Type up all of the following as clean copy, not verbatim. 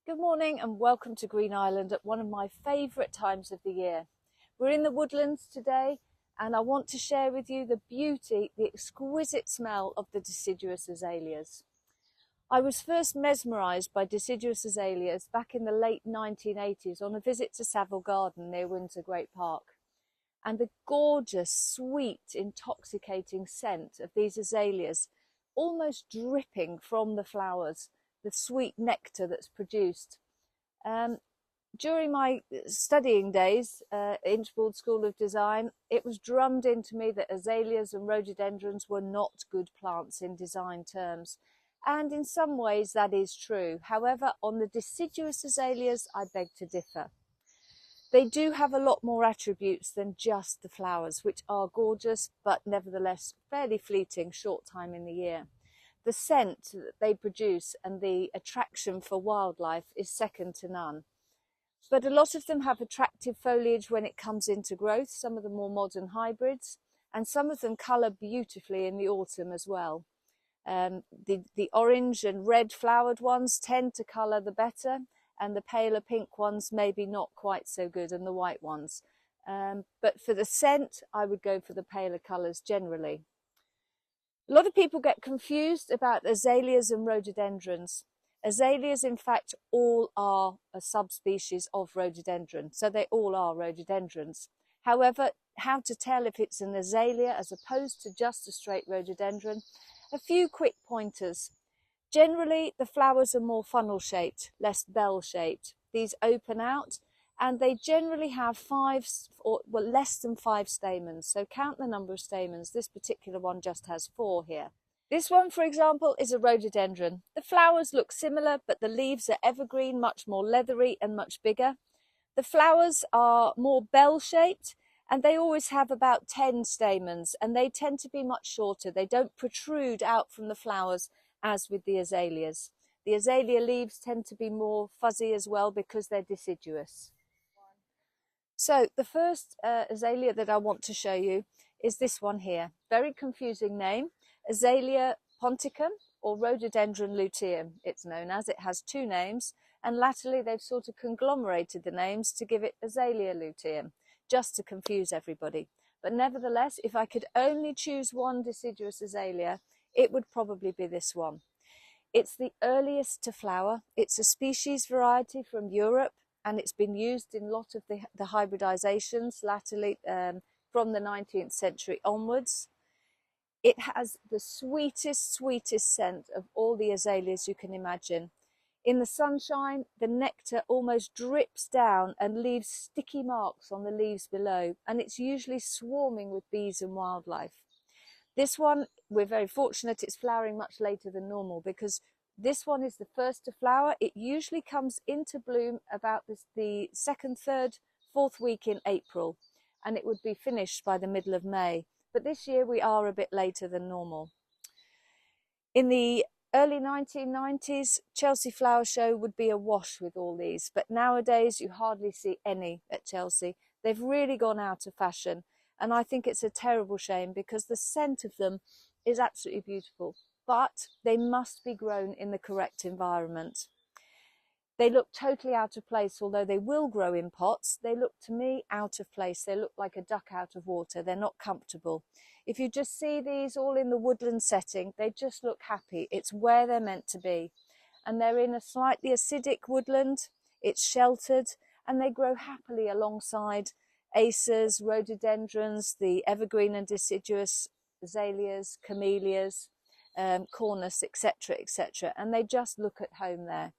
Good morning and welcome to Green Island at one of my favourite times of the year. We're in the woodlands today and I want to share with you the beauty, the exquisite smell of the deciduous azaleas. I was first mesmerised by deciduous azaleas back in the late 1980s on a visit to Savile Garden near Windsor Great Park. And the gorgeous, sweet, intoxicating scent of these azaleas, almost dripping from the flowers, the sweet nectar that's produced. During my studying days at Inchbald School of Design, it was drummed into me that azaleas and rhododendrons were not good plants in design terms. And in some ways that is true. However, on the deciduous azaleas, I beg to differ. They do have a lot more attributes than just the flowers, which are gorgeous, but nevertheless fairly fleeting, short time in the year. The scent that they produce and the attraction for wildlife is second to none. But a lot of them have attractive foliage when it comes into growth, some of the more modern hybrids, and some of them colour beautifully in the autumn as well. The orange and red flowered ones tend to colour the better, and the paler pink ones maybe not quite so good, and the white ones. But for the scent, I would go for the paler colours generally. A lot of people get confused about azaleas and rhododendrons. Azaleas, in fact, all are a subspecies of rhododendron, so they all are rhododendrons. However, how to tell if it's an azalea as opposed to just a straight rhododendron? A few quick pointers. Generally, the flowers are more funnel-shaped, less bell-shaped. These open out, and they generally have less than 5 stamens. So count the number of stamens. This particular one just has 4 here. This one, for example, is a rhododendron. The flowers look similar, but the leaves are evergreen, much more leathery and much bigger. The flowers are more bell-shaped, and they always have about 10 stamens, and they tend to be much shorter. They don't protrude out from the flowers as with the azaleas. The azalea leaves tend to be more fuzzy as well because they're deciduous. So the first azalea that I want to show you is this one here. Very confusing name, Azalea ponticum or Rhododendron Luteum it's known as. It has 2 names, and latterly they've sort of conglomerated the names to give it Azalea luteum, just to confuse everybody. But nevertheless, if I could only choose one deciduous azalea, it would probably be this one. It's the earliest to flower. It's a species variety from Europe, and it's been used in a lot of the hybridizations latterly from the 19th century onwards. It has the sweetest scent of all the azaleas you can imagine. In the sunshine, the nectar almost drips down and leaves sticky marks on the leaves below, and it's usually swarming with bees and wildlife. This one, we're very fortunate it's flowering much later than normal, because this one is the first to flower. It usually comes into bloom about the 2nd, 3rd, 4th week in April, and it would be finished by the middle of May. But this year we are a bit later than normal. In the early 1990s, Chelsea Flower Show would be awash with all these, but nowadays you hardly see any at Chelsea. They've really gone out of fashion, and I think it's a terrible shame because the scent of them is absolutely beautiful, but they must be grown in the correct environment. They look totally out of place, although they will grow in pots. They look to me out of place. They look like a duck out of water. They're not comfortable. If you just see these all in the woodland setting, they just look happy. It's where they're meant to be. And they're in a slightly acidic woodland. It's sheltered, and they grow happily alongside acers, rhododendrons, the evergreen and deciduous azaleas, camellias, cornus, etc., etc. And they just look at home there.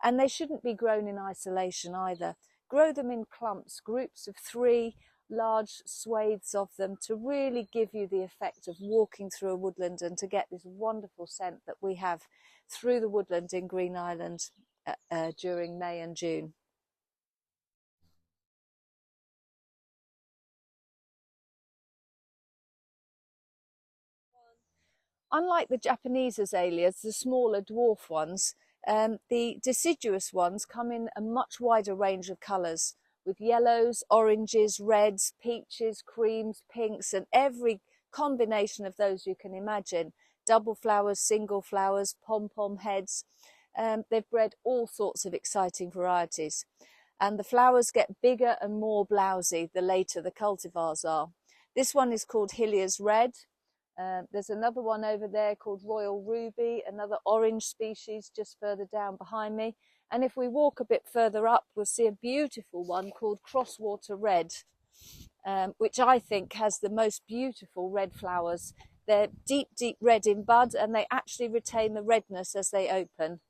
And they shouldn't be grown in isolation either. Grow them in clumps, groups of 3, large swathes of them, to really give you the effect of walking through a woodland and to get this wonderful scent that we have through the woodland in Green Island during May and June. Unlike the Japanese azaleas, the smaller dwarf ones, the deciduous ones come in a much wider range of colours, with yellows, oranges, reds, peaches, creams, pinks, and every combination of those you can imagine. Double flowers, single flowers, pom-pom heads. they've bred all sorts of exciting varieties. And the flowers get bigger and more blousy the later the cultivars are. This one is called Hilliers Red. There's another one over there called Royal Ruby, another orange species just further down behind me. And if we walk a bit further up, we'll see a beautiful one called Crosswater Red, which I think has the most beautiful red flowers. They're deep, deep red in bud, and they actually retain the redness as they open.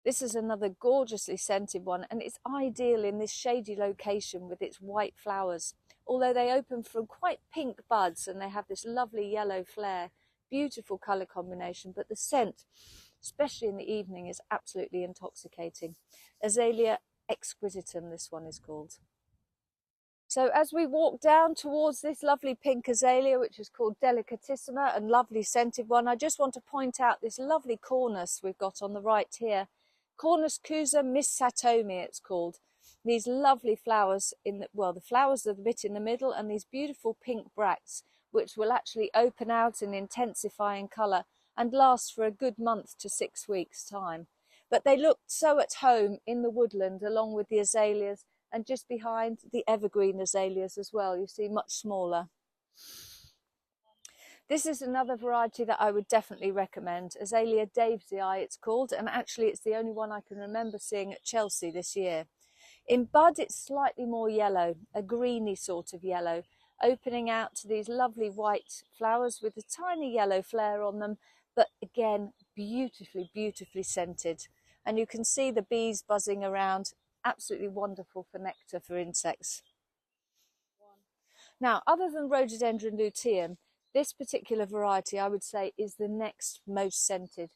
This is another gorgeously scented one, and it's ideal in this shady location with its white flowers. Although they open from quite pink buds and they have this lovely yellow flare, beautiful colour combination, but the scent, especially in the evening, is absolutely intoxicating. Azalea exquisitum, this one is called. So as we walk down towards this lovely pink azalea, which is called Delicatissima, and lovely scented one, I just want to point out this lovely cornus we've got on the right here. Cornus Cusa Miss Satomi, it's called. These lovely flowers the flowers are a bit in the middle, and these beautiful pink bracts, which will actually open out and intensify in colour and last for a good month to 6 weeks' time. But they look so at home in the woodland, along with the azaleas, and just behind the evergreen azaleas as well. You see, much smaller. This is another variety that I would definitely recommend. Azalea Davesii it's called, and actually it's the only one I can remember seeing at Chelsea this year. In bud it's slightly more yellow, a greeny sort of yellow, opening out to these lovely white flowers with a tiny yellow flare on them, but again beautifully, beautifully scented. And you can see the bees buzzing around, absolutely wonderful for nectar for insects. Now, other than Rhododendron Luteum, this particular variety, I would say, is the next most scented.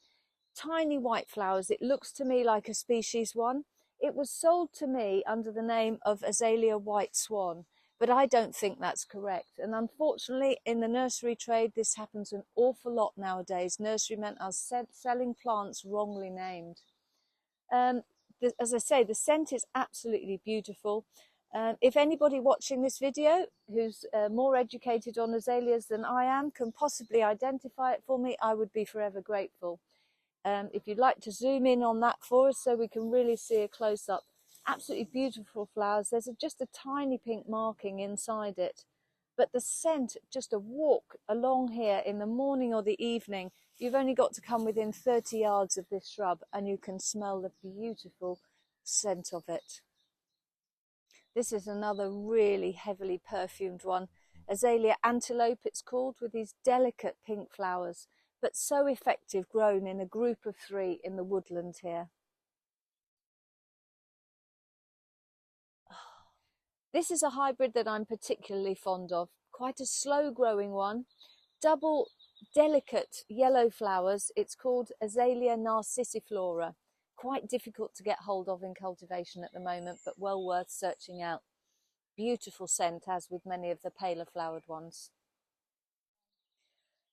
Tiny white flowers. It looks to me like a species one. It was sold to me under the name of Azalea White Swan, but I don't think that's correct. And unfortunately, in the nursery trade, this happens an awful lot nowadays. Nurserymen are selling plants wrongly named. As I say, the scent is absolutely beautiful. If anybody watching this video who's more educated on azaleas than I am can possibly identify it for me, I would be forever grateful. If you'd like to zoom in on that for us so we can really see a close-up. Absolutely beautiful flowers. There's just a tiny pink marking inside it. But the scent, just a walk along here in the morning or the evening, you've only got to come within 30 yards of this shrub and you can smell the beautiful scent of it. This is another really heavily perfumed one. Azalea Antelope it's called, with these delicate pink flowers, but so effective, grown in a group of 3 in the woodland here. This is a hybrid that I'm particularly fond of, quite a slow growing one, double delicate yellow flowers. It's called Azalea narcissiflora. Quite difficult to get hold of in cultivation at the moment, but well worth searching out. Beautiful scent, as with many of the paler flowered ones.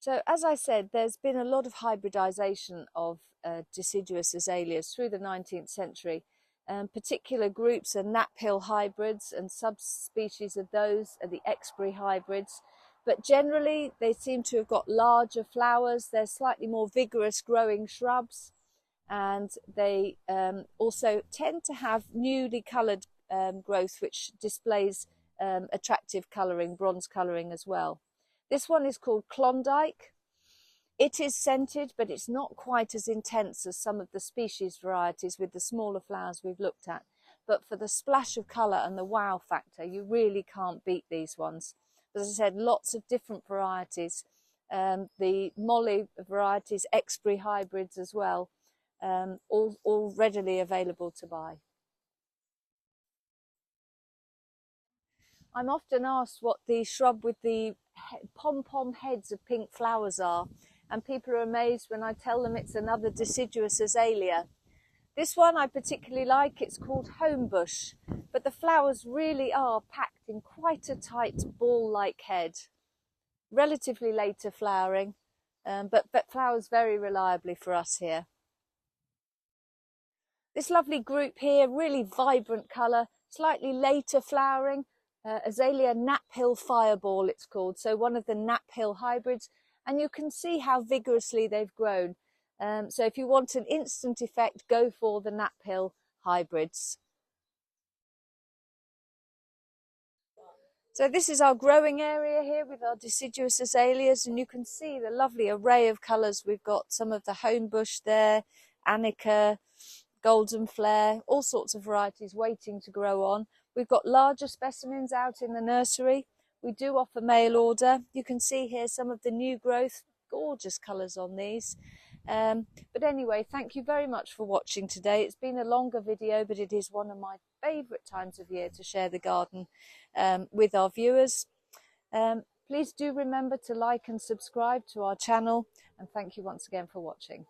So as I said, there's been a lot of hybridization of deciduous azaleas through the 19th century. Particular groups are Knap hybrids, and subspecies of those are the Exbury hybrids. But generally, they seem to have got larger flowers. They're slightly more vigorous growing shrubs. And they also tend to have newly coloured growth, which displays attractive colouring, bronze colouring as well. This one is called Klondike. It is scented, but it's not quite as intense as some of the species varieties with the smaller flowers we've looked at. But for the splash of colour and the wow factor, you really can't beat these ones. As I said, lots of different varieties. The Molly varieties, Exbury hybrids as well. All readily available to buy. I'm often asked what the shrub with the pom-pom heads of pink flowers are, and people are amazed when I tell them it's another deciduous azalea. This one I particularly like. It's called Homebush, but the flowers really are packed in quite a tight ball-like head. Relatively later flowering, but flowers very reliably for us here. This lovely group here, really vibrant colour, slightly later flowering, Azalea Knap Fireball it's called, so one of the Knap hybrids, and you can see how vigorously they've grown. So if you want an instant effect, go for the Knap hybrids. So this is our growing area here with our deciduous azaleas, and you can see the lovely array of colours. We've got some of the homebush there, Anika, golden flare, all sorts of varieties waiting to grow on. We've got larger specimens out in the nursery. We do offer mail order. You can see here some of the new growth, gorgeous colours on these. But anyway, thank you very much for watching today. It's been a longer video, but it is one of my favourite times of year to share the garden with our viewers. Please do remember to like and subscribe to our channel, and thank you once again for watching.